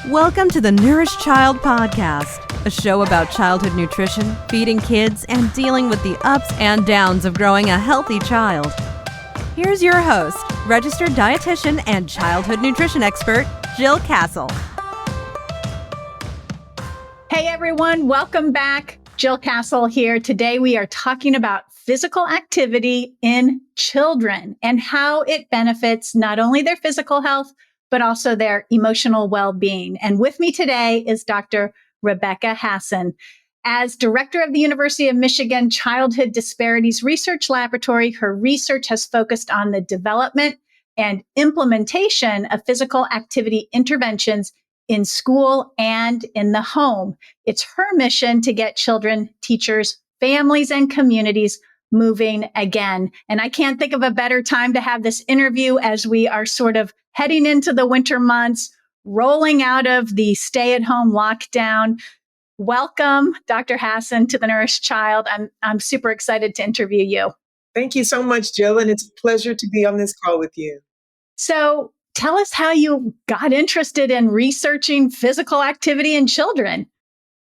Welcome to the Nourish Child Podcast, a show about childhood nutrition, feeding kids, and dealing with the ups and downs of growing a healthy child. Here's your host, registered dietitian and childhood nutrition expert, Jill Castle. Hey everyone, welcome back. Jill Castle here. Today we are talking about physical activity in children and how it benefits not only their physical health, but also their emotional well-being. And with me today is Dr. Rebecca Hasson. As director of the University of Michigan Childhood Disparities Research Laboratory, her research has focused on the development and implementation of physical activity interventions in school and in the home. It's her mission to get children, teachers, families, and communities moving again. And I can't think of a better time to have this interview as we are sort of heading into the winter months, rolling out of the stay-at-home lockdown. Welcome, Dr. Hasson, to the Nourish Child. I'm super excited to interview you. Thank you so much, Jill, and it's a pleasure to be on this call with you. So tell us how you got interested in researching physical activity in children.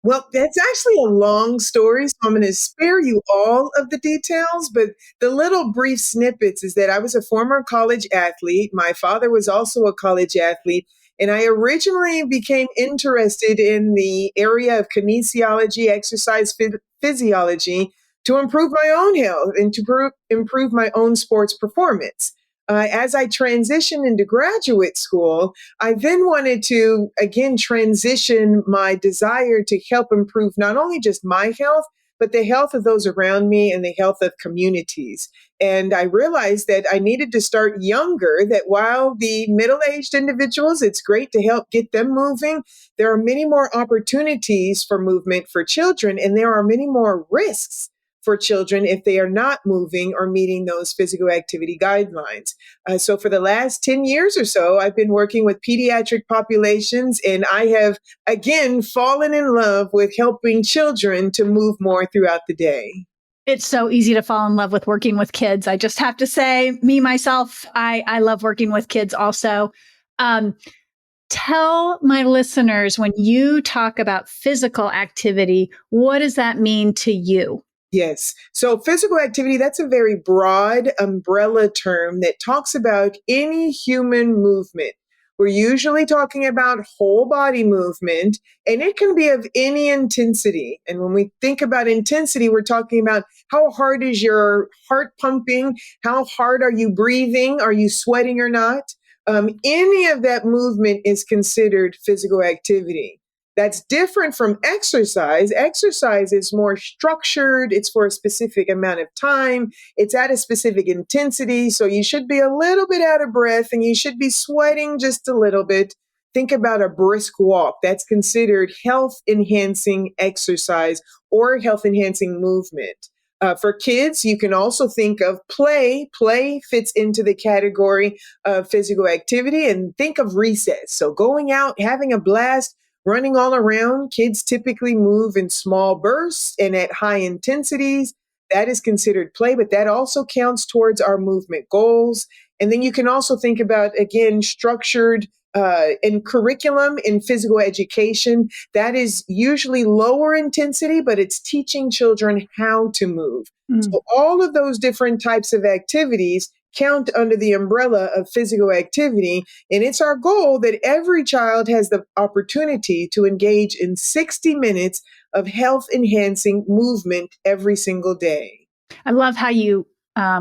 Well, that's actually a long story, so I'm going to spare you all of the details, but the little brief snippets is that I was a former college athlete. My father was also a college athlete, and I originally became interested in the area of kinesiology, exercise physiology, to improve my own health and to improve my own sports performance. As I transitioned into graduate school, I then wanted to, again, transition my desire to help improve not only just my health, but the health of those around me and the health of communities. And I realized that I needed to start younger, that while the middle-aged individuals, it's great to help get them moving, there are many more opportunities for movement for children, and there are many more risks for children if they are not moving or meeting those physical activity guidelines. So for the last 10 years or so, I've been working with pediatric populations, and I have, again, fallen in love with helping children to move more throughout the day. It's so easy to fall in love with working with kids. I just have to say, me, myself, I love working with kids also. Tell my listeners, when you talk about physical activity, what does that mean to you? Yes. So physical activity, that's a very broad umbrella term that talks about any human movement. We're usually talking about whole body movement, and it can be of any intensity. And when we think about intensity, we're talking about how hard is your heart pumping? How hard are you breathing? Are you sweating or not? Any of that movement is considered physical activity. That's different from exercise. Exercise is more structured. It's for a specific amount of time. It's at a specific intensity. So you should be a little bit out of breath and you should be sweating just a little bit. Think about a brisk walk. That's considered health-enhancing exercise or health-enhancing movement. For kids, you can also think of play. Play fits into the category of physical activity, and think of recess. So going out, having a blast, running all around. Kids typically move in small bursts and at high intensities. That is considered play, but that also counts towards our movement goals. And then you can also think about, again, structured and curriculum in physical education. That is usually lower intensity, but it's teaching children how to move. So all of those different types of activities count under the umbrella of physical activity. And it's our goal that every child has the opportunity to engage in 60 minutes of health-enhancing movement every single day. I love how you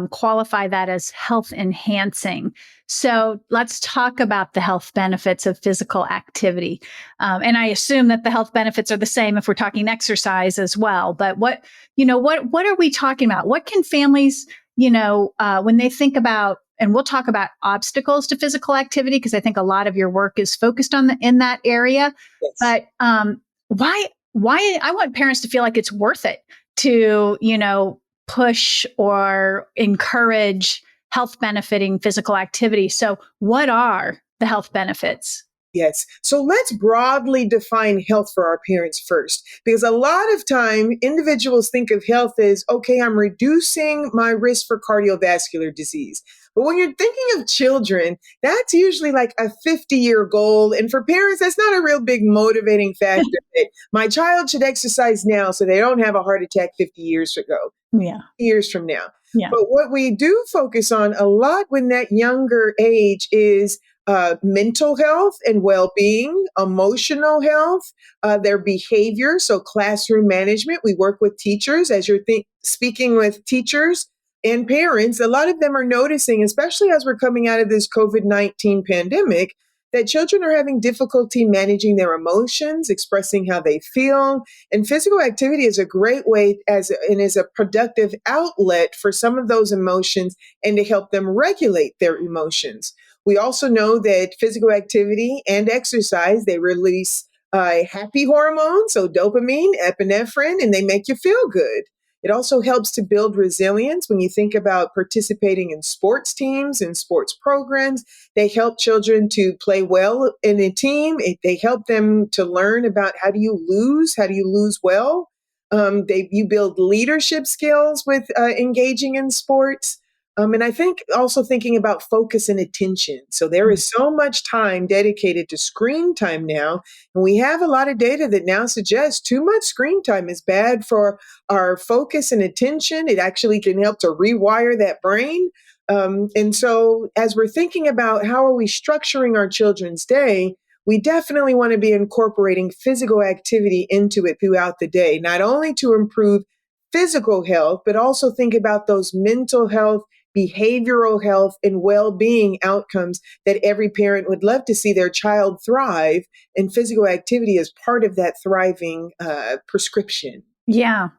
qualify that as health-enhancing. So let's talk about the health benefits of physical activity. And I assume that the health benefits are the same if we're talking exercise as well. But what are we talking about? What can families when they think about, and we'll talk about obstacles to physical activity, because I think a lot of your work is focused in that area. Yes. But why I want parents to feel like it's worth it to, push or encourage health benefiting physical activity. So what are the health benefits? Yes. So let's broadly define health for our parents first, because a lot of time individuals think of health as, okay, I'm reducing my risk for cardiovascular disease. But when you're thinking of children, that's usually like a 50-year goal. And for parents, that's not a real big motivating factor. That my child should exercise now so they don't have a heart attack 50 years ago, Yeah. years from now. Yeah. But what we do focus on a lot when that younger age is mental health and well-being, emotional health, their behavior. So classroom management, we work with teachers. As you're speaking with teachers and parents, a lot of them are noticing, especially as we're coming out of this COVID-19 pandemic, that children are having difficulty managing their emotions, expressing how they feel. And physical activity is a great way and is a productive outlet for some of those emotions and to help them regulate their emotions. We also know that physical activity and exercise, they release happy hormones, so dopamine, epinephrine, and they make you feel good. It also helps to build resilience when you think about participating in sports teams and sports programs. They help children to play well in a team. They help them to learn about how do you lose well. You build leadership skills with engaging in sports. And I think also thinking about focus and attention. So there is so much time dedicated to screen time now. And we have a lot of data that now suggests too much screen time is bad for our focus and attention. It actually can help to rewire that brain. And so as we're thinking about how are we structuring our children's day, we definitely want to be incorporating physical activity into it throughout the day, not only to improve physical health, but also think about those mental health, behavioral health, and well-being outcomes that every parent would love to see their child thrive. And physical activity is part of that thriving prescription. Yeah.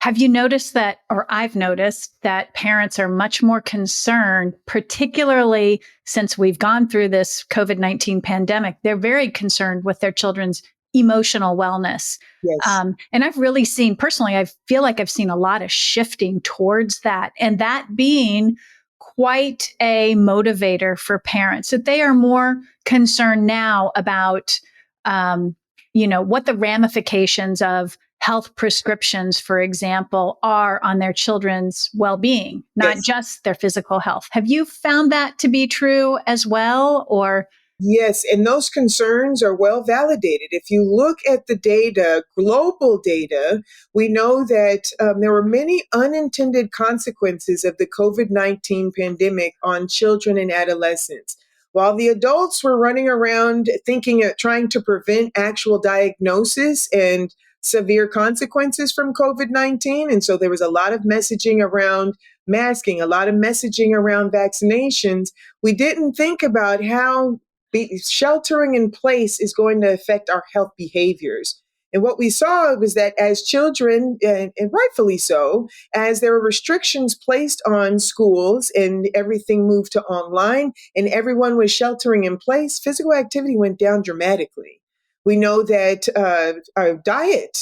Have you noticed that, or I've noticed that parents are much more concerned, particularly since we've gone through this COVID-19 pandemic, they're very concerned with their children's emotional wellness. Yes. And I've really seen, personally, I feel like I've seen a lot of shifting towards that, and that being quite a motivator for parents, that they are more concerned now about, what the ramifications of health prescriptions, for example, are on their children's well-being, not Yes. just their physical health. Have you found that to be true as well, or? Yes, and those concerns are well validated. If you look at the data, global data, we know that there were many unintended consequences of the COVID-19 pandemic on children and adolescents. While the adults were running around trying to prevent actual diagnosis and severe consequences from COVID-19, and so there was a lot of messaging around masking, a lot of messaging around vaccinations, we didn't think about how sheltering in place is going to affect our health behaviors. And what we saw was that as children, and rightfully so, as there were restrictions placed on schools and everything moved to online and everyone was sheltering in place, physical activity went down dramatically. We know that our diet,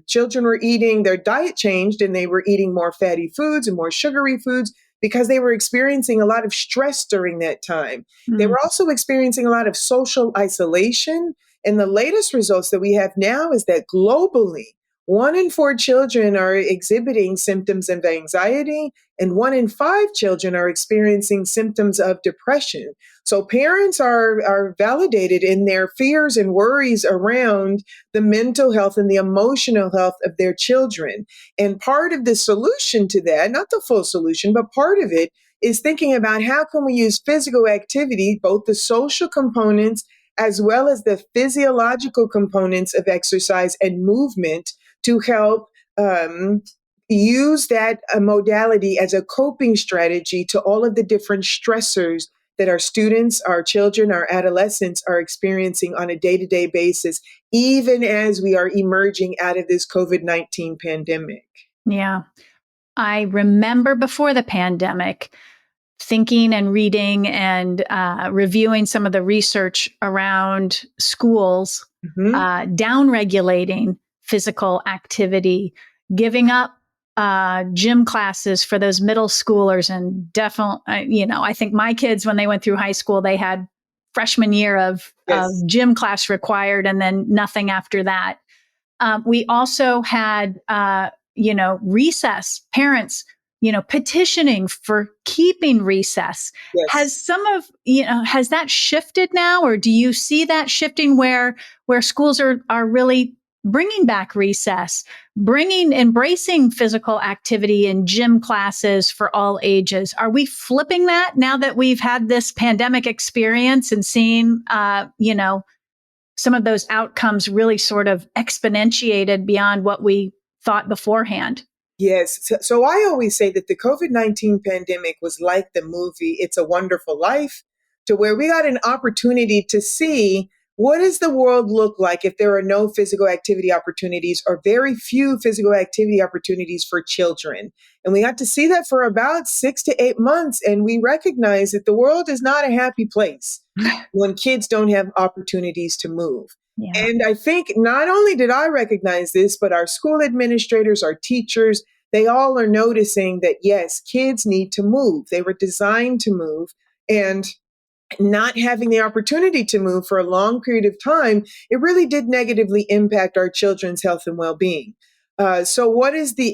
children were eating, their diet changed and they were eating more fatty foods and more sugary foods because they were experiencing a lot of stress during that time. They were also experiencing a lot of social isolation. And the latest results that we have now is that globally, 1 in 4 children are exhibiting symptoms of anxiety, and 1 in 5 children are experiencing symptoms of depression. So parents are validated in their fears and worries around the mental health and the emotional health of their children. And part of the solution to that, not the full solution, but part of it is thinking about how can we use physical activity, both the social components as well as the physiological components of exercise and movement to help use that modality as a coping strategy to all of the different stressors that our students, our children, our adolescents are experiencing on a day-to-day basis, even as we are emerging out of this COVID-19 pandemic. Yeah. I remember before the pandemic thinking and reading and reviewing some of the research around schools downregulating physical activity, giving up gym classes for those middle schoolers. And definitely, I think my kids, when they went through high school, they had freshman year of gym class required and then nothing after that. We also had, recess, parents petitioning for keeping recess. Yes. Has that shifted now, or do you see that shifting where schools are really bringing back recess, embracing physical activity in gym classes for all ages? Are we flipping that now that we've had this pandemic experience and seen, some of those outcomes really sort of exponentiated beyond what we thought beforehand? Yes. So I always say that the COVID-19 pandemic was like the movie It's a Wonderful Life, to where we got an opportunity to see what does the world look like if there are no physical activity opportunities or very few physical activity opportunities for children. And we got to see that for about 6 to 8 months. And we recognize that the world is not a happy place when kids don't have opportunities to move. Yeah. And I think not only did I recognize this, but our school administrators, our teachers, they all are noticing that, yes, kids need to move. They were designed to move. And not having the opportunity to move for a long period of time, it really did negatively impact our children's health and well-being. So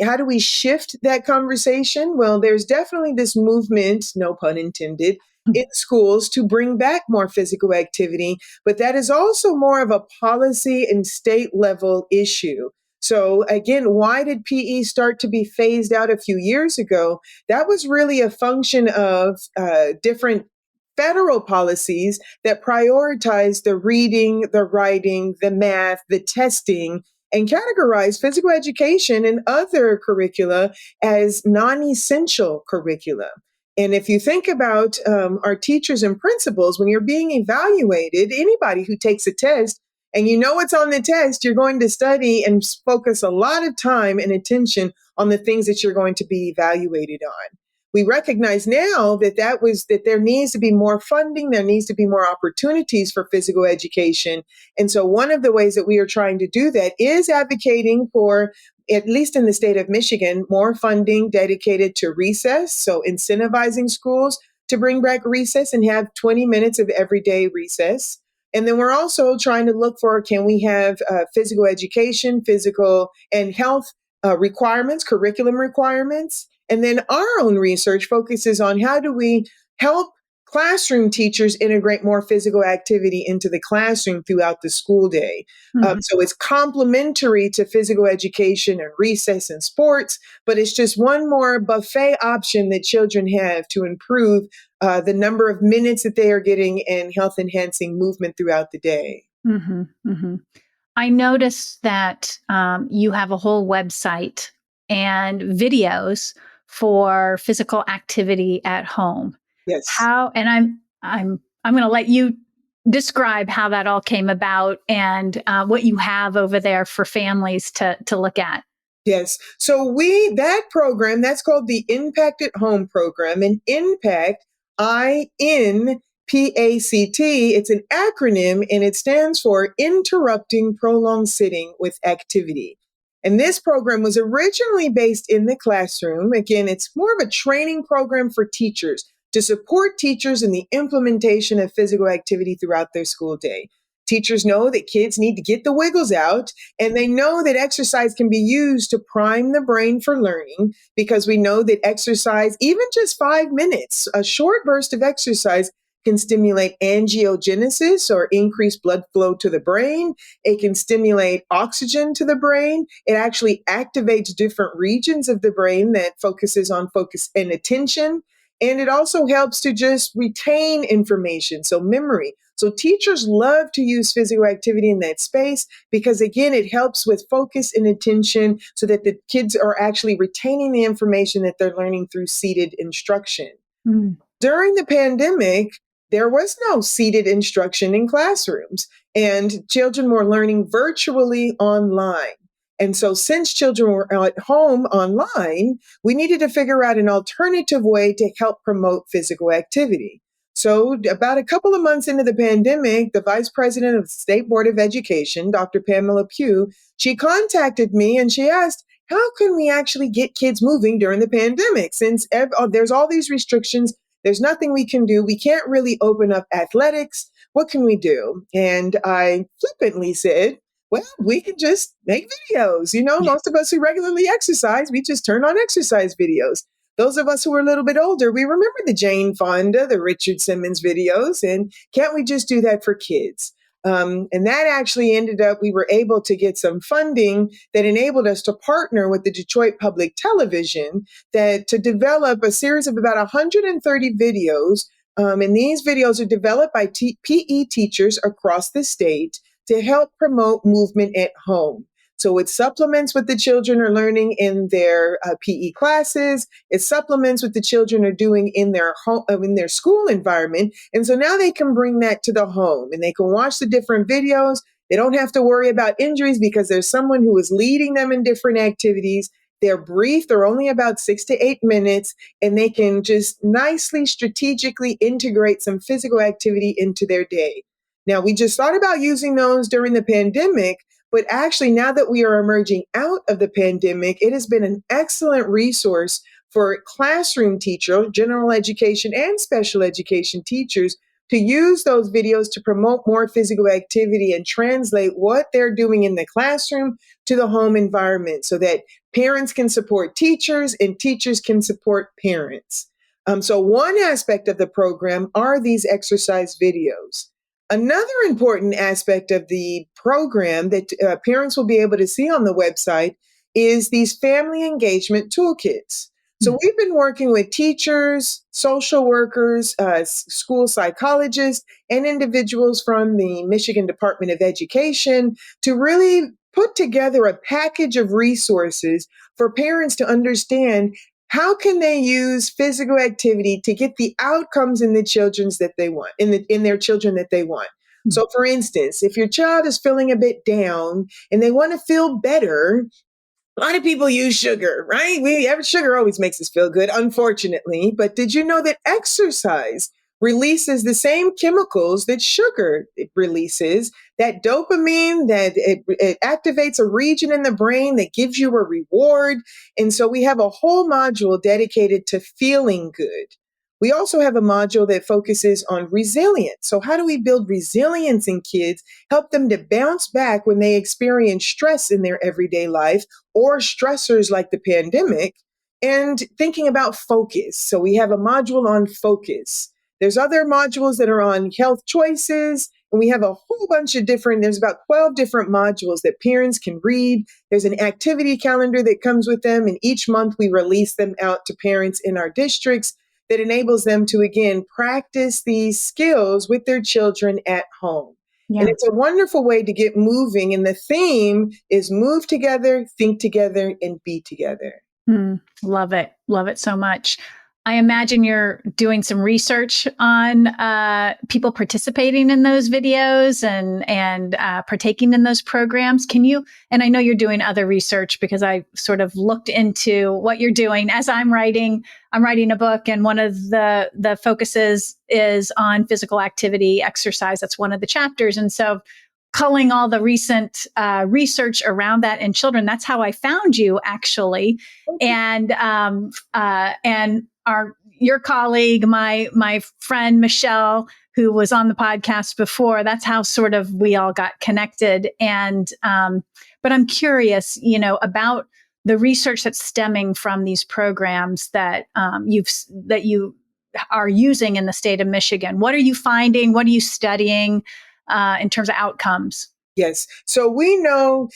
how do we shift that conversation? Well, there's definitely this movement, no pun intended, in schools to bring back more physical activity, but that is also more of a policy and state level issue. So again, why did PE start to be phased out a few years ago? That was really a function of different federal policies that prioritize the reading, the writing, the math, the testing, and categorize physical education and other curricula as non-essential curricula. And if you think about our teachers and principals, when you're being evaluated, anybody who takes a test and you know what's on the test, you're going to study and focus a lot of time and attention on the things that you're going to be evaluated on. We recognize now that there needs to be more funding, there needs to be more opportunities for physical education. And so one of the ways that we are trying to do that is advocating for, at least in the state of Michigan, more funding dedicated to recess. So incentivizing schools to bring back recess and have 20 minutes of everyday recess. And then we're also trying to look for, can we have physical education, physical and health requirements, curriculum requirements? And then our own research focuses on how do we help classroom teachers integrate more physical activity into the classroom throughout the school day. Mhm. So it's complementary to physical education and recess and sports, but it's just one more buffet option that children have to improve the number of minutes that they are getting in health enhancing movement throughout the day. Mhm. Mhm. I noticed that you have a whole website and videos for physical activity at home. Yes. How, and I'm going to let you describe how that all came about and what you have over there for families to look at. Yes. So that program, that's called the Impact at Home program, and Impact, INPACT, it's an acronym and it stands for Interrupting Prolonged Sitting with Activity. And this program was originally based in the classroom. Again, it's more of a training program for teachers to support teachers in the implementation of physical activity throughout their school day. Teachers know that kids need to get the wiggles out, and they know that exercise can be used to prime the brain for learning, because we know that exercise, even just 5 minutes, a short burst of exercise, can stimulate angiogenesis or increase blood flow to the brain. It can stimulate oxygen to the brain. It actually activates different regions of the brain that focuses on focus and attention. And it also helps to just retain information, so memory. So teachers love to use physical activity in that space because, again, it helps with focus and attention so that the kids are actually retaining the information that they're learning through seated instruction. Mm. During the pandemic, there was no seated instruction in classrooms, and children were learning virtually online. And so since children were at home online, we needed to figure out an alternative way to help promote physical activity. So about a couple of months into the pandemic, the vice president of the State Board of Education, Dr. Pamela Pugh, she contacted me and she asked, how can we actually get kids moving during the pandemic? Since there's all these restrictions, there's nothing we can do. We can't really open up athletics. What can we do? And I flippantly said, well, we can just make videos. Most of us who regularly exercise, we just turn on exercise videos. those of us who are a little bit older, we remember the Jane Fonda, the Richard Simmons videos, and can't we just do that for kids? And that actually ended up, we were able to get some funding that enabled us to partner with the Detroit Public Television to develop a series of about 130 videos. And these videos are developed by PE teachers across the state to help promote movement at home. So it supplements what the children are learning in their PE classes. It supplements what the children are doing in their home, in their school environment. And so now they can bring that to the home and they can watch the different videos. They don't have to worry about injuries because there's someone who is leading them in different activities. They're brief. They're only about 6 to 8 minutes, and they can just nicely, strategically integrate some physical activity into their day. Now, we just thought about using those during the pandemic, but actually, now that we are emerging out of the pandemic, it has been an excellent resource for classroom teachers, general education and special education teachers to use those videos to promote more physical activity and translate what they're doing in the classroom to the home environment so that parents can support teachers and teachers can support parents. So one aspect of the program are these exercise videos. Another important aspect of the program that parents will be able to see on the website is these family engagement toolkits. So we've been working with teachers, social workers, school psychologists, and individuals from the Michigan Department of Education to really put together a package of resources for parents to understand how can they use physical activity to get the outcomes in the children's that they want, in their children that they want. So for instance, if your child is feeling a bit down and they want to feel better, a lot of people use sugar, right? Sugar always makes us feel good, unfortunately. But did you know that exercise releases the same chemicals that sugar releases? That dopamine, that it activates a region in the brain that gives you a reward. And so we have a whole module dedicated to feeling good. We also have a module that focuses on resilience. So how do we build resilience in kids, help them to bounce back when they experience stress in their everyday life or stressors like the pandemic, and thinking about focus. So we have a module on focus. There's other modules that are on health choices, and we have a whole bunch of there's about 12 different modules that parents can read. There's an activity calendar that comes with them, and each month we release them out to parents in our districts that enables them to, again, practice these skills with their children at home. Yeah. And it's a wonderful way to get moving. And the theme is move together, think together, and be together. Love it. Love it so much. I imagine you're doing some research on people participating in those videos and partaking in those programs. Can you, and I know you're doing other research because I sort of looked into what you're doing as I'm writing a book, and one of the focuses is on physical activity, exercise. That's one of the chapters. And so culling all the recent research around that in children, that's how I found you, actually. And your colleague, my friend Michelle, who was on the podcast before, that's how sort of we all got connected. And but I'm curious, about the research that's stemming from these programs that you are using in the state of Michigan. What are you finding? What are you studying in terms of outcomes? Yes. So we know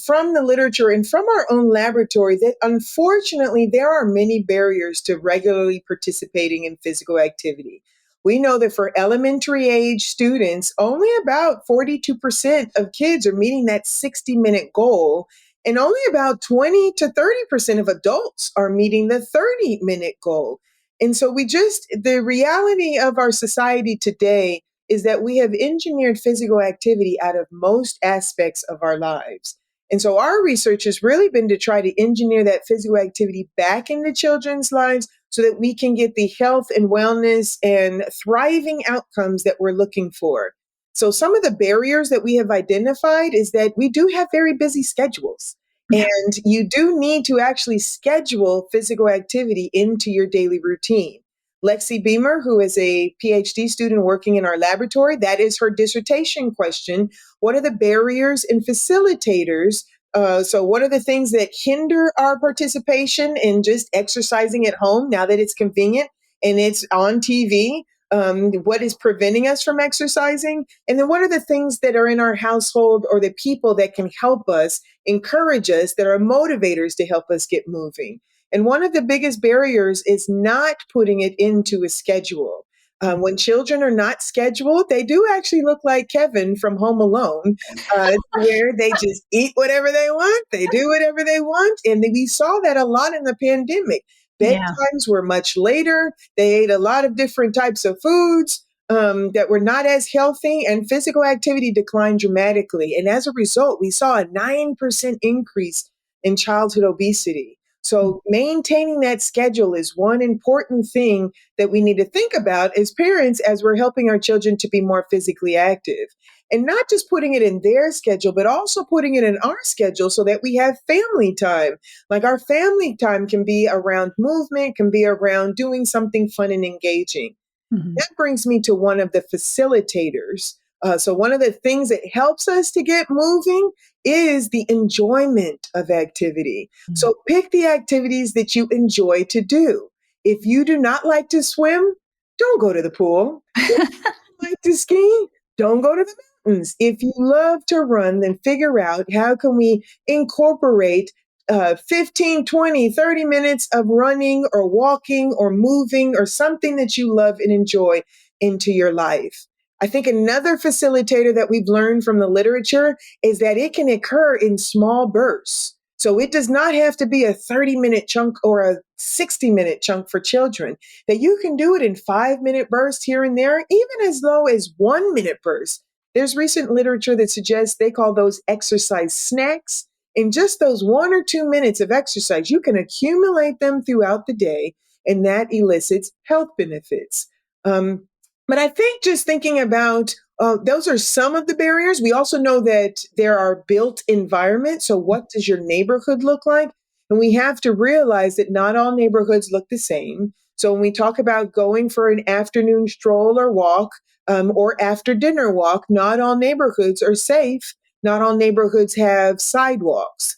from the literature and from our own laboratory that unfortunately there are many barriers to regularly participating in physical activity. We know that for elementary age students, only about 42% of kids are meeting that 60-minute goal, and only about 20 to 30% of adults are meeting the 30-minute goal. And so the reality of our society today is that we have engineered physical activity out of most aspects of our lives. And so our research has really been to try to engineer that physical activity back into children's lives so that we can get the health and wellness and thriving outcomes that we're looking for. So some of the barriers that we have identified is that we do have very busy schedules. And you do need to actually schedule physical activity into your daily routine. Lexi Beamer, who is a Ph.D. student working in our laboratory, that is her dissertation question. What are the barriers and facilitators So one of the things that hinder our participation in just exercising at home, now that it's convenient and it's on TV, what is preventing us from exercising? And then what are the things that are in our household or the people that can help us, encourage us, that are motivators to help us get moving? And one of the biggest barriers is not putting it into a schedule. When children are not scheduled, they do actually look like Kevin from Home Alone, where they just eat whatever they want, they do whatever they want. And we saw that a lot in the pandemic. Yeah. Bedtimes were much later. They ate a lot of different types of foods that were not as healthy, and physical activity declined dramatically. And as a result, we saw a 9% increase in childhood obesity. So maintaining that schedule is one important thing that we need to think about as parents as we're helping our children to be more physically active. And not just putting it in their schedule, but also putting it in our schedule so that we have family time. Like our family time can be around movement, can be around doing something fun and engaging. Mhm. That brings me to one of the facilitators. So one of the things that helps us to get moving is the enjoyment of activity. So pick the activities that you enjoy to do. If you do not like to swim, don't go to the pool. If you like to ski, don't go to the mountains. If you love to run, then figure out how can we incorporate 15, 20, 30 minutes of running or walking or moving or something that you love and enjoy into your life. I think another facilitator that we've learned from the literature is that it can occur in small bursts. So it does not have to be a 30-minute chunk or a 60-minute chunk for children, that you can do it in 5-minute bursts here and there, even as low as 1-minute bursts. There's recent literature that suggests they call those exercise snacks. In just those 1 or 2 minutes of exercise, you can accumulate them throughout the day, and that elicits health benefits. But I think just thinking about those are some of the barriers. We also know that there are built environments. So, what does your neighborhood look like? And we have to realize that not all neighborhoods look the same. So, when we talk about going for an afternoon stroll or walk or after dinner walk, not all neighborhoods are safe. Not all neighborhoods have sidewalks.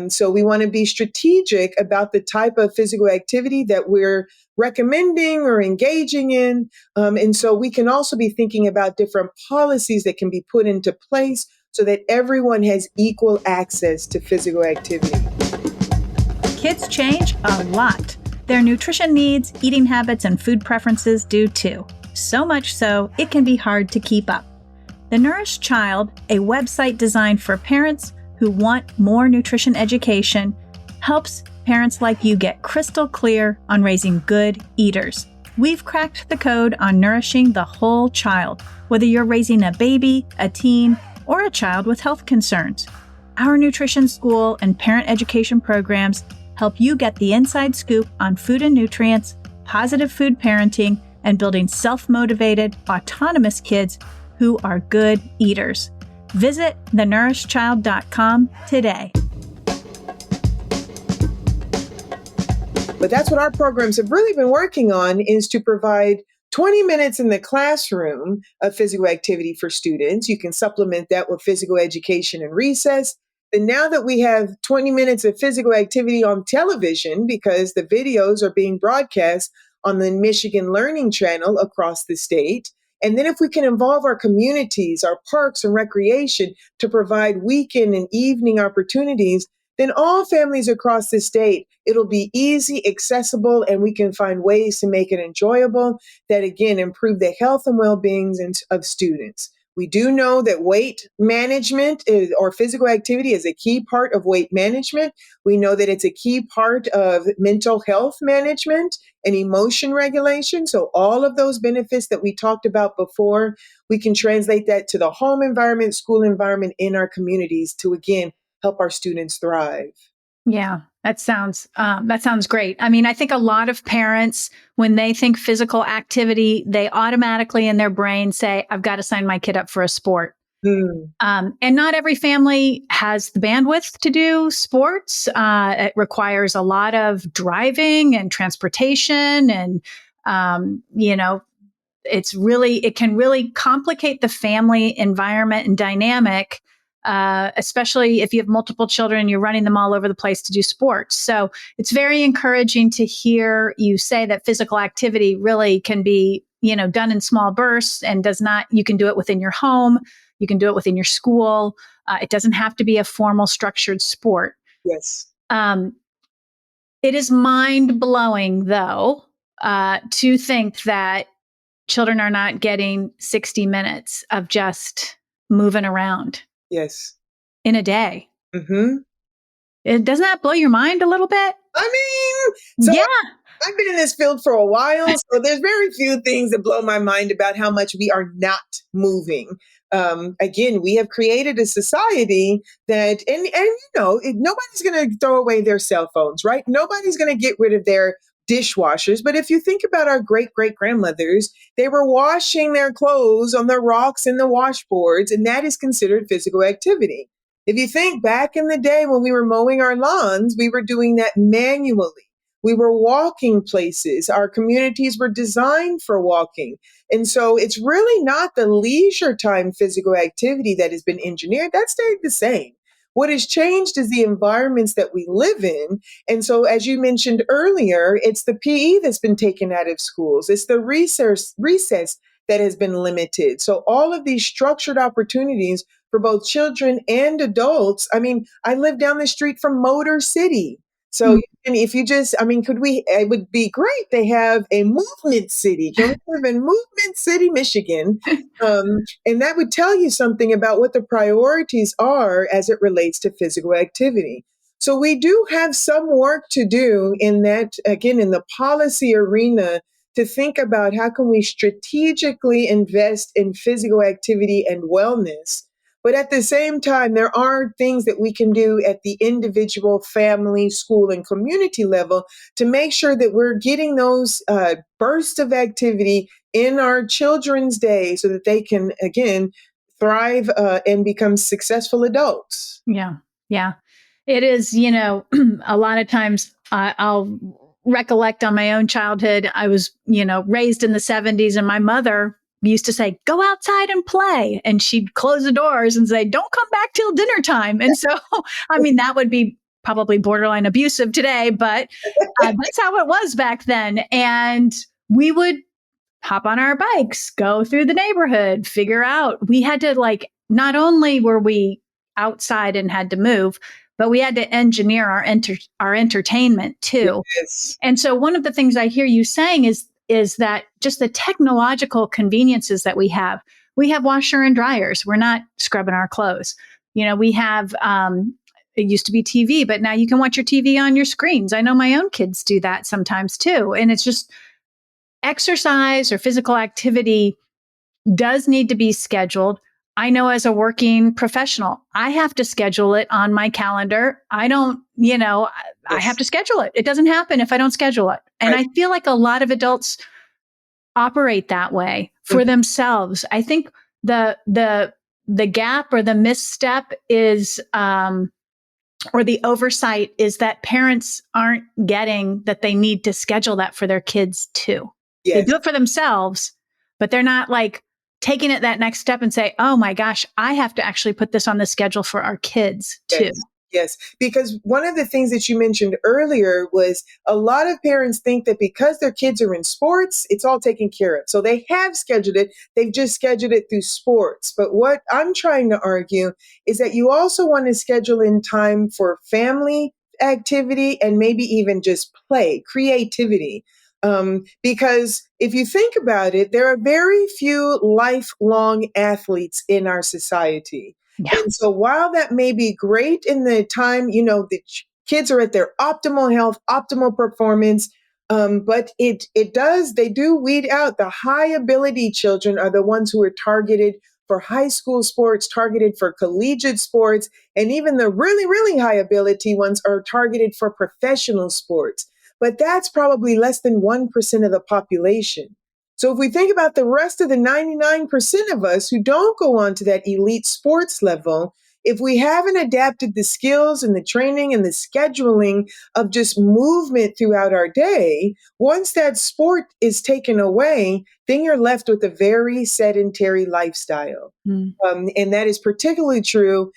So we want to be strategic about the type of physical activity that we're recommending or engaging in. And so we can also be thinking about different policies that can be put into place so that everyone has equal access to physical activity. Kids change a lot. Their nutrition needs, eating habits, and food preferences do too. So much so, it can be hard to keep up. The Nourished Child, a website designed for parents who want more nutrition education, helps parents like you get crystal clear on raising good eaters. We've cracked the code on nourishing the whole child, whether you're raising a baby, a teen, or a child with health concerns. Our nutrition school and parent education programs help you get the inside scoop on food and nutrients, positive food parenting, and building self-motivated, autonomous kids who are good eaters. Visit thenourishedchild.com today. But that's what our programs have really been working on, is to provide 20 minutes in the classroom of physical activity for students. You can supplement that with physical education and recess. And now that we have 20 minutes of physical activity on television, because the videos are being broadcast on the Michigan Learning Channel across the state, and then if we can involve our communities, our parks and recreation to provide weekend and evening opportunities, then all families across the state, it'll be easy, accessible, and we can find ways to make it enjoyable that, again, improve the health and well-being of students. We do know that weight management or physical activity is a key part of weight management. We know that it's a key part of mental health management and emotion regulation. So all of those benefits that we talked about before, we can translate that to the home environment, school environment in our communities to, again, help our students thrive. Yeah, that sounds great. I mean, I think a lot of parents, when they think physical activity, they automatically in their brain say, I've got to sign my kid up for a sport. And not every family has the bandwidth to do sports. It requires a lot of driving and transportation, and it can really complicate the family environment and dynamic especially if you have multiple children, you're running them all over the place to do sports. So it's very encouraging to hear you say that physical activity really can be, done in small bursts and you can do it within your home. You can do it within your school. It doesn't have to be a formal structured sport. Yes. It is mind blowing, though, to think that children are not getting 60 minutes of just moving around. Yes. In a day. Mm-hmm. Doesn't that blow your mind a little bit? Yeah. I've been in this field for a while, so there's very few things that blow my mind about how much we are not moving. Again, we have created a society that, and nobody's going to throw away their cell phones, right? Nobody's going to get rid of their dishwashers. But if you think about our great-great-grandmothers, they were washing their clothes on the rocks and the washboards, and that is considered physical activity. If you think back in the day when we were mowing our lawns, we were doing that manually. We were walking places. Our communities were designed for walking. And so it's really not the leisure time physical activity that has been engineered. That stayed the same. What has changed is the environments that we live in. And so, as you mentioned earlier, it's the PE that's been taken out of schools. It's the recess that has been limited. So all of these structured opportunities for both children and adults. I mean, I live down the street from Motor City. So if you it would be great. They have a movement city. Can we live in Movement City, Michigan? And that would tell you something about what the priorities are as it relates to physical activity. So we do have some work to do in that, again, in the policy arena, to think about how can we strategically invest in physical activity and wellness. But at the same time, there are things that we can do at the individual, family, school, and community level to make sure that we're getting those bursts of activity in our children's day so that they can, again, thrive and become successful adults. Yeah. Yeah. It is, a lot of times I'll recollect on my own childhood. I was, raised in the 70s, and my mother used to say, go outside and play. And she'd close the doors and say, don't come back till dinner time. And so, that would be probably borderline abusive today, but that's how it was back then. And we would hop on our bikes, go through the neighborhood, figure out. We had to not only were we outside and had to move, but we had to engineer our entertainment too. Yes. And so one of the things I hear you saying is that just the technological conveniences that we have washer and dryers. We're not scrubbing our clothes. We have, it used to be TV, but now you can watch your TV on your screens. I know my own kids do that sometimes too. And it's just exercise or physical activity does need to be scheduled. I know as a working professional, I have to schedule it on my calendar. I don't, I have to schedule it. It doesn't happen if I don't schedule it. And I feel like a lot of adults operate that way for themselves. I think the gap or the misstep is, or the oversight is that parents aren't getting that they need to schedule that for their kids too. Yes. They do it for themselves, but they're not taking it that next step and say, oh my gosh, I have to actually put this on the schedule for our kids too. Yes, because one of the things that you mentioned earlier was a lot of parents think that because their kids are in sports, it's all taken care of. So they have scheduled it. They've just scheduled it through sports. But what I'm trying to argue is that you also want to schedule in time for family activity and maybe even just play, creativity. Because if you think about it, there are very few lifelong athletes in our society. Yeah. And so while that may be great in the time, the kids are at their optimal health, optimal performance, but they do weed out the high ability children are the ones who are targeted for high school sports, targeted for collegiate sports, and even the really, really high ability ones are targeted for professional sports. But that's probably less than 1% of the population. So if we think about the rest of the 99% of us who don't go on to that elite sports level, if we haven't adapted the skills and the training and the scheduling of just movement throughout our day, once that sport is taken away, then you're left with a very sedentary lifestyle. And that is particularly true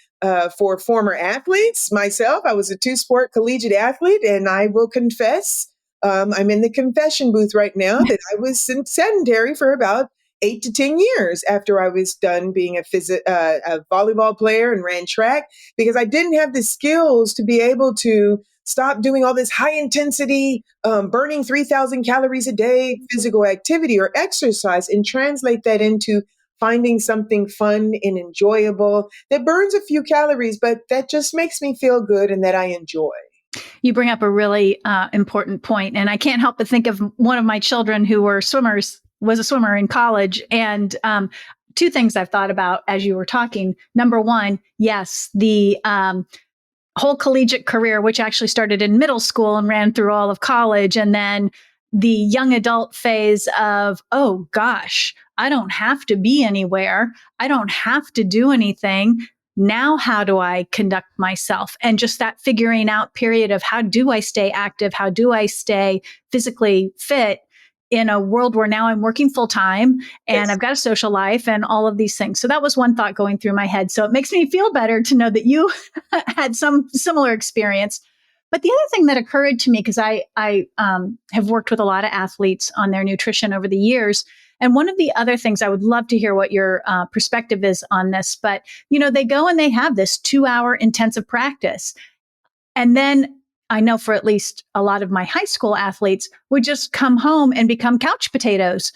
for former athletes. Myself, I was a two-sport collegiate athlete, and I will confess, I'm in the confession booth right now that I was sedentary for about 8 to 10 years after I was done being a volleyball player and ran track, because I didn't have the skills to be able to stop doing all this high intensity, burning 3,000 calories a day physical activity or exercise and translate that into finding something fun and enjoyable that burns a few calories, but that just makes me feel good and that I enjoy. You bring up a really important point, and I can't help but think of one of my children who was a swimmer in college. And two things I've thought about as you were talking. Number one, yes, the whole collegiate career, which actually started in middle school and ran through all of college. And then the young adult phase of, oh gosh, I don't have to be anywhere. I don't have to do anything. Now, how do I conduct myself? And just that figuring out period of how do I stay active? How do I stay physically fit in a world where now I'm working full time and I've got a social life and all of these things. So that was one thought going through my head. So it makes me feel better to know that you had some similar experience. But the other thing that occurred to me, because I have worked with a lot of athletes on their nutrition over the years. And one of the other things, I would love to hear what your perspective is on this, but they go and they have this 2-hour intensive practice. And then I know for at least a lot of my high school athletes would just come home and become couch potatoes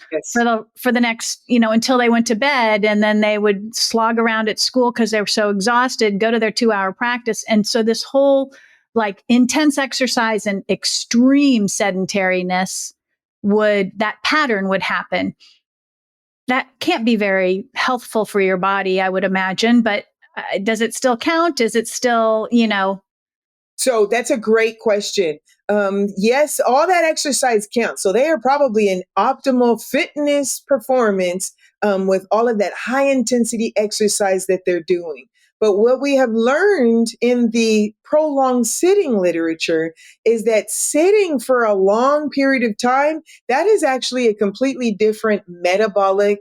for the next, until they went to bed, and then they would slog around at school because they were so exhausted, go to their 2-hour practice. And so this whole like intense exercise and extreme sedentariness that pattern would happen. That can't be very healthful for your body, I would imagine, but does it still count? Is it still, So that's a great question. Yes, all that exercise counts. So they are probably in optimal fitness performance with all of that high intensity exercise that they're doing. But what we have learned in the prolonged sitting literature is that sitting for a long period of time, that is actually a completely different metabolic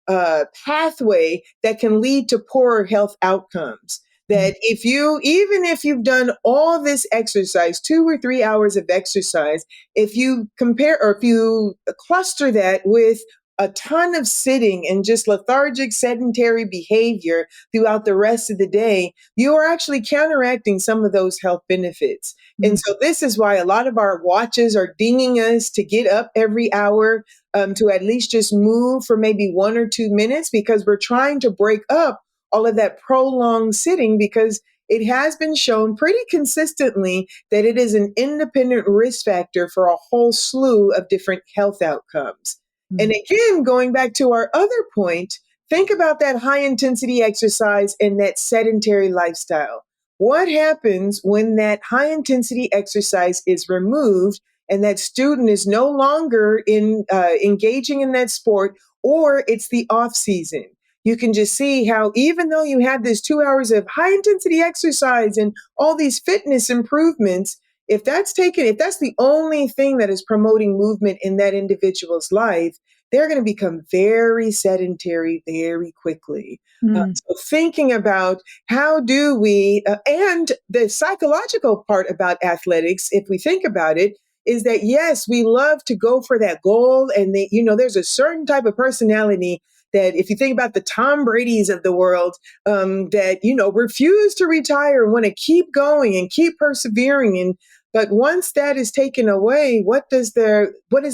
pathway that can lead to poorer health outcomes. That even if you've done all this exercise, 2 or 3 hours of exercise, if you compare or if you cluster that with a ton of sitting and just lethargic sedentary behavior throughout the rest of the day, you are actually counteracting some of those health benefits. And so this is why a lot of our watches are dinging us to get up every hour, to at least just move for maybe 1 or 2 minutes, because we're trying to break up all of that prolonged sitting, because it has been shown pretty consistently that it is an independent risk factor for a whole slew of different health outcomes. And again, going back to our other point, think about that high intensity exercise and that sedentary lifestyle. What happens when that high intensity exercise is removed and that student is no longer engaging in that sport, or it's the off season? You can just see how even though you had this 2 hours of high intensity exercise and all these fitness improvements, if that's the only thing that is promoting movement in that individual's life, they're going to become very sedentary very quickly. So thinking about how do we, and the psychological part about athletics, if we think about it, is that yes, we love to go for that goal. And there's a certain type of personality that if you think about the Tom Bradys of the world, that, refuse to retire and want to keep going and keep persevering. But once that is taken away, what is the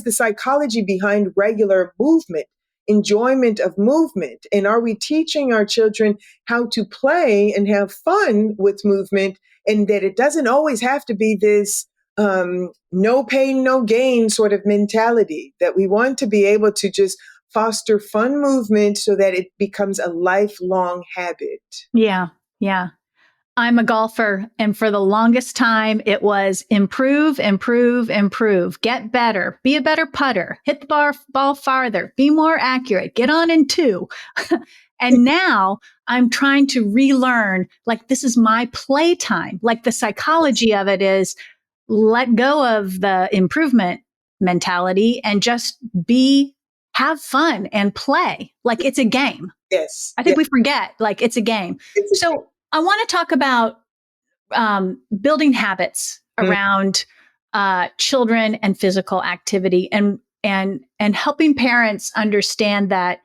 psychology behind regular movement, enjoyment of movement? And are we teaching our children how to play and have fun with movement, and that it doesn't always have to be this no pain, no gain sort of mentality, that we want to be able to just foster fun movement so that it becomes a lifelong habit? Yeah. I'm a golfer, and for the longest time, it was improve, improve, improve, get better, be a better putter, hit the ball farther, be more accurate, get on in 2. And now I'm trying to relearn, like, this is my playtime. Like, the psychology of it is let go of the improvement mentality and just have fun and play like it's a game. Yes. I think we forget, like, it's a game. I want to talk about building habits around children and physical activity, and helping parents understand that,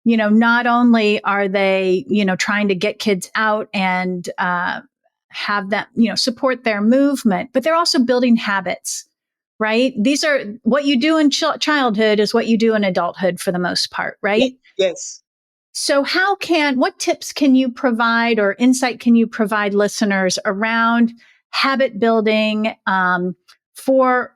not only are they, trying to get kids out and have them, support their movement, but they're also building habits, right? These are what you do in childhood is what you do in adulthood for the most part, right? Yes. So what tips can you provide or insight can you provide listeners around habit building for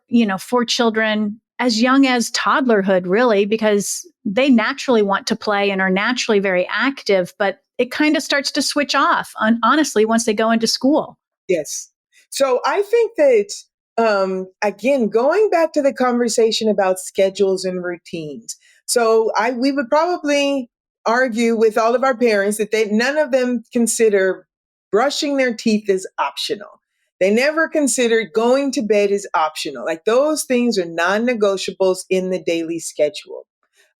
children as young as toddlerhood, really, because they naturally want to play and are naturally very active, but it kind of starts to switch off, honestly, once they go into school. Yes. So I think that, again, going back to the conversation about schedules and routines. So we would probably argue with all of our parents that none of them consider brushing their teeth as optional. They never considered going to bed as optional. Like those things are non-negotiables in the daily schedule.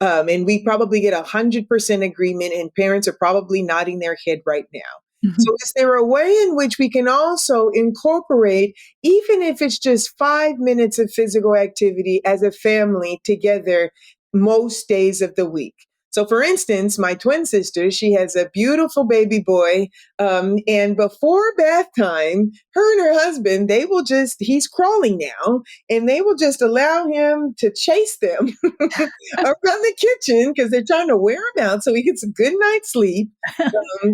And we probably get 100% agreement, and parents are probably nodding their head right now. So is there a way in which we can also incorporate, even if it's just 5 minutes of physical activity as a family together most days of the week? So for instance, my twin sister, she has a beautiful baby boy. And before bath time, her and her husband, he's crawling now, and they will just allow him to chase them around the kitchen because they're trying to wear him out so he gets a good night's sleep.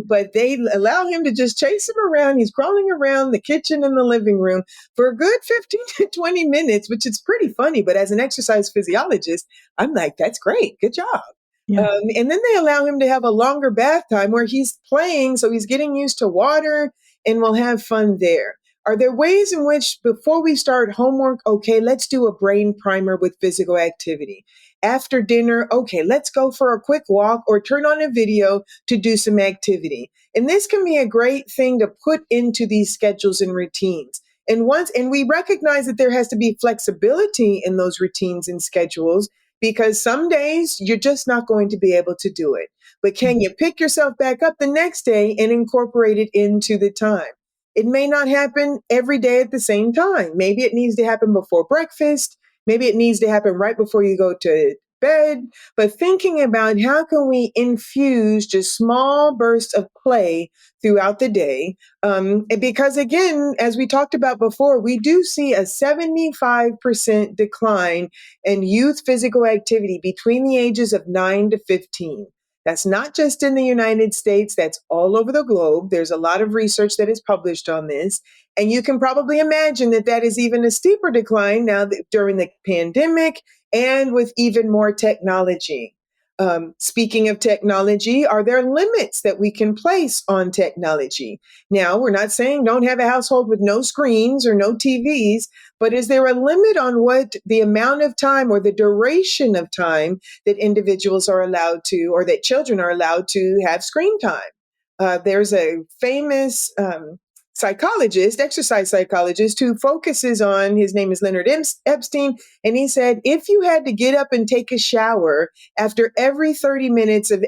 But they allow him to just chase him around. He's crawling around the kitchen and the living room for a good 15 to 20 minutes, which is pretty funny. But as an exercise physiologist, I'm like, that's great. Good job. Yeah. And then they allow him to have a longer bath time where he's playing. So he's getting used to water and we'll have fun there. Are there ways in which before we start homework, okay, let's do a brain primer with physical activity? After dinner, okay, let's go for a quick walk or turn on a video to do some activity. And this can be a great thing to put into these schedules and routines. And we recognize that there has to be flexibility in those routines and schedules, because some days you're just not going to be able to do it. But can you pick yourself back up the next day and incorporate it into the time? It may not happen every day at the same time. Maybe it needs to happen before breakfast. Maybe it needs to happen right before you go to bed. But thinking about how can we infuse just small bursts of play throughout the day. Because again, as we talked about before, we do see a 75% decline in youth physical activity between the ages of 9 to 15. That's not just in the United States, that's all over the globe. There's a lot of research that is published on this. And you can probably imagine that that is even a steeper decline now during the pandemic and with even more technology. Speaking of technology, are there limits that we can place on technology? Now, we're not saying don't have a household with no screens or no TVs, but is there a limit on what the amount of time or the duration of time that individuals are allowed to, or that children are allowed to have screen time? There's a famous exercise psychologist, who focuses on, his name is Leonard Epstein, and he said, if you had to get up and take a shower after every 30 minutes of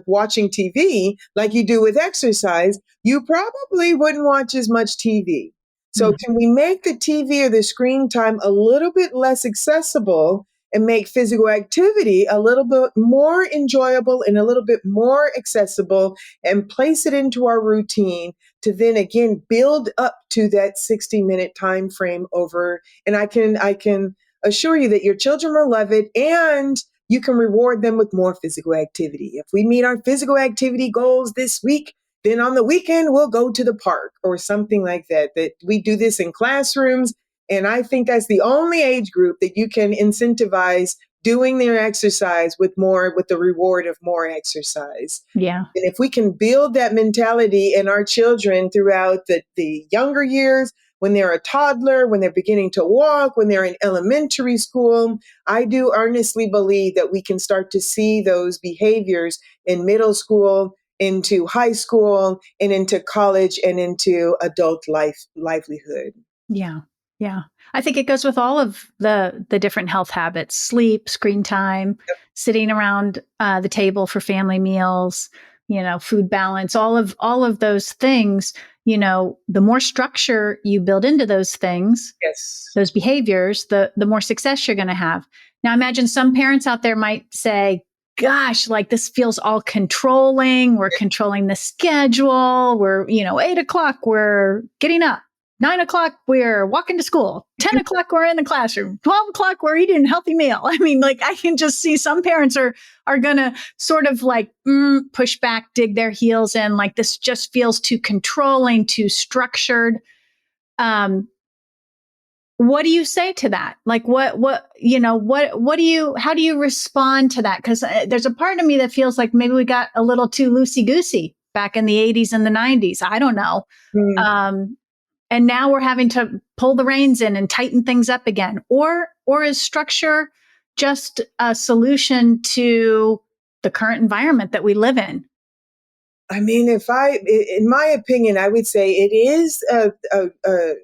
watching TV, like you do with exercise, you probably wouldn't watch as much TV. So can we make the TV or the screen time a little bit less accessible and make physical activity a little bit more enjoyable and a little bit more accessible, and place it into our routine to then again build up to that 60-minute time frame over? And I can assure you that your children will love it, and you can reward them with more physical activity. If we meet our physical activity goals this week, then on the weekend we'll go to the park or something like that. That we do this in classrooms. And I think that's the only age group that you can incentivize doing their exercise with the reward of more exercise. Yeah. And if we can build that mentality in our children throughout the younger years, when they're a toddler, when they're beginning to walk, when they're in elementary school, I do earnestly believe that we can start to see those behaviors in middle school, into high school, and into college, and into adult livelihood. Yeah. Yeah. I think it goes with all of the different health habits: sleep, screen time, sitting around the table for family meals, food balance, all of those things, the more structure you build into those things, Yes. those behaviors, the more success you're going to have. Now, imagine some parents out there might say, gosh, like this feels all controlling. We're controlling the schedule. We're, 8 o'clock, we're getting up. 9 o'clock, we're walking to school. 10 o'clock, we're in the classroom. 12 o'clock, we're eating a healthy meal. I mean, like I can just see some parents are going to sort of like push back, dig their heels in. Like this just feels too controlling, too structured. What do you say to that? Like how do you respond to that? Because there's a part of me that feels like maybe we got a little too loosey-goosey back in the 80s and the 90s. I don't know. And now we're having to pull the reins in and tighten things up again. Or is structure just a solution to the current environment that we live in? I mean, in my opinion, I would say it is a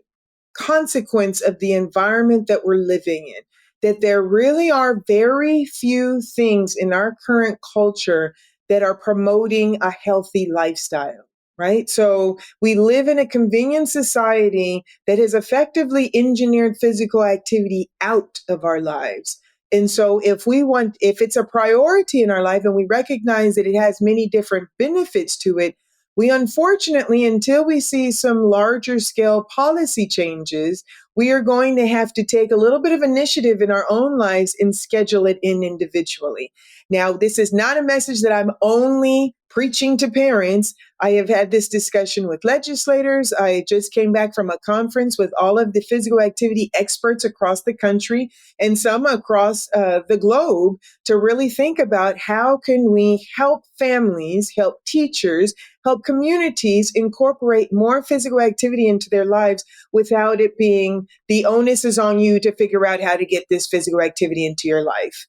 consequence of the environment that we're living in, that there really are very few things in our current culture that are promoting a healthy lifestyle. Right? So we live in a convenient society that has effectively engineered physical activity out of our lives. And so if it's a priority in our life and we recognize that it has many different benefits to it, we unfortunately, until we see some larger scale policy changes, we are going to have to take a little bit of initiative in our own lives and schedule it in individually. Now, this is not a message that I'm only preaching to parents. I have had this discussion with legislators. I just came back from a conference with all of the physical activity experts across the country and some across the globe to really think about how can we help families, help teachers, help communities incorporate more physical activity into their lives without it being the onus is on you to figure out how to get this physical activity into your life.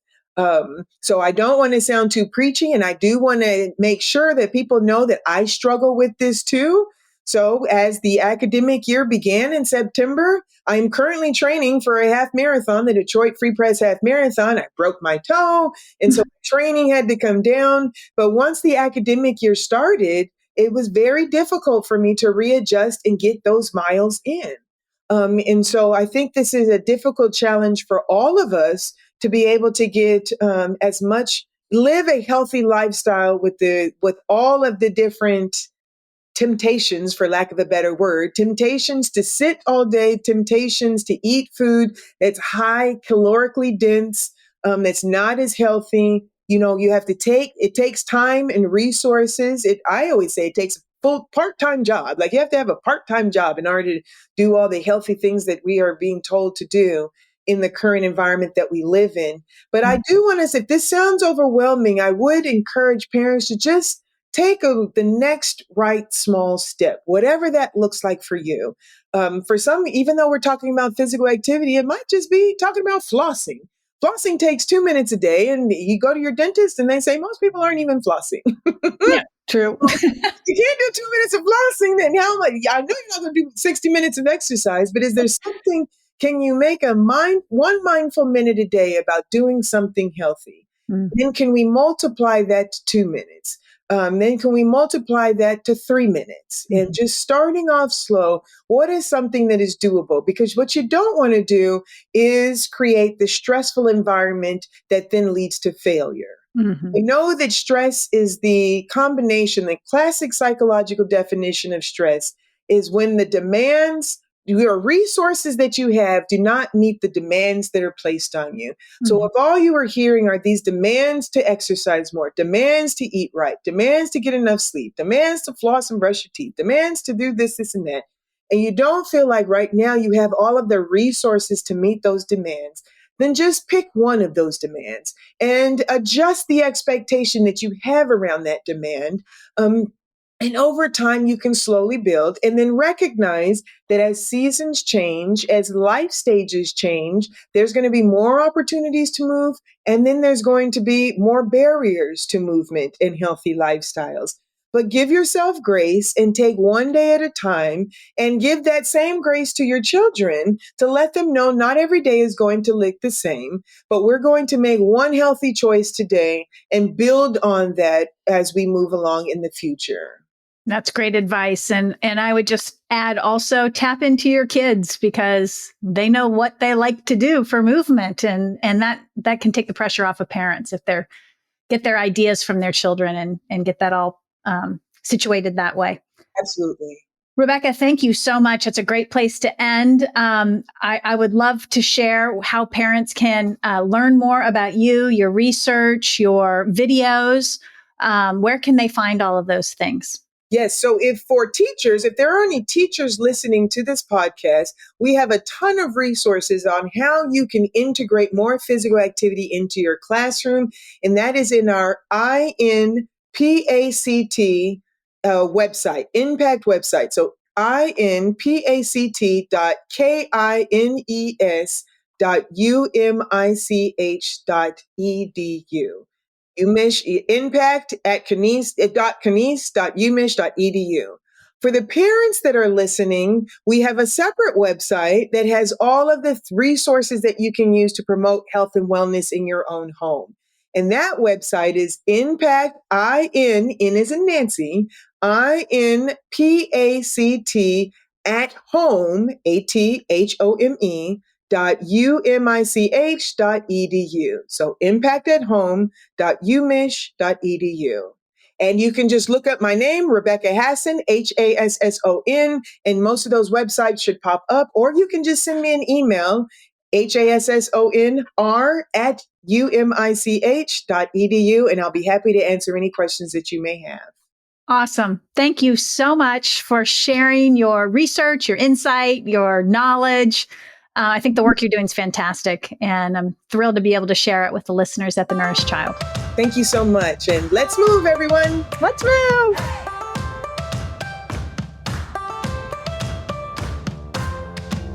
So I don't want to sound too preachy, and I do want to make sure that people know that I struggle with this too. So as the academic year began in September, I'm currently training for a half marathon, the Detroit Free Press Half Marathon. I broke my toe, and so training had to come down. But once the academic year started, it was very difficult for me to readjust and get those miles in. And so I think this is a difficult challenge for all of us to be able to get live a healthy lifestyle with all of the different temptations, for lack of a better word, temptations to sit all day, temptations to eat food that's high calorically dense, that's not as healthy. It takes time and resources. I always say it takes a full part-time job. Like you have to have a part-time job in order to do all the healthy things that we are being told to do in the current environment that we live in. But I do want to say, if this sounds overwhelming, I would encourage parents to just take the next right small step, whatever that looks like for you. For some, even though we're talking about physical activity, it might just be talking about flossing. Flossing takes 2 minutes a day, and you go to your dentist and they say most people aren't even flossing. Yeah, true. You can't do 2 minutes of flossing, then how much? I know you're not going to do 60 minutes of exercise, but is there something, can you make one mindful minute a day about doing something healthy? Then can we multiply that to 2 minutes? Then can we multiply that to 3 minutes? And just starting off slow, what is something that is doable? Because what you don't want to do is create the stressful environment that then leads to failure. We know that stress is the combination, the classic psychological definition of stress is when the demands, your resources that you have do not meet the demands that are placed on you. So if all you are hearing are these demands to exercise more, demands to eat right, demands to get enough sleep, demands to floss and brush your teeth, demands to do this, this, and that, and you don't feel like right now you have all of the resources to meet those demands, then just pick one of those demands and adjust the expectation that you have around that demand. And over time, you can slowly build and then recognize that as seasons change, as life stages change, there's going to be more opportunities to move. And then there's going to be more barriers to movement in healthy lifestyles. but give yourself grace and take one day at a time, and give that same grace to your children to let them know not every day is going to look the same, but we're going to make one healthy choice today and build on that as we move along in the future. That's great advice. And I would just add also tap into your kids, because they know what they like to do for movement. And that can take the pressure off of parents if they're get their ideas from their children and get that all situated that way. Absolutely. Rebecca, thank you so much. It's a great place to end. I would love to share how parents can learn more about you, your research, your videos. Where can they find all of those things? Yes. So if there are any teachers listening to this podcast, we have a ton of resources on how you can integrate more physical activity into your classroom. And that is in our INPACT website, Impact website. So inpact.kines.umich.edu. UMich impact at kines.umich.edu. For the parents that are listening, we have a separate website that has all of the resources that you can use to promote health and wellness in your own home. And that website is impact, in as in Nancy, INPACT at home, ATHOME.umich.edu. So impactathome.umich.edu. And you can just look up my name, Rebecca Hasson, Hasson, and most of those websites should pop up, or you can just send me an email, hassonr@umich.edu, and I'll be happy to answer any questions that you may have. Awesome. Thank you so much for sharing your research, your insight, your knowledge. I think the work you're doing is fantastic, and I'm thrilled to be able to share it with the listeners at The Nourished Child. Thank you so much, and let's move, everyone. Let's move.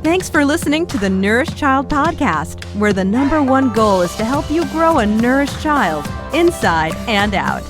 Thanks for listening to the Nourished Child podcast, where the #1 goal is to help you grow a nourished child inside and out.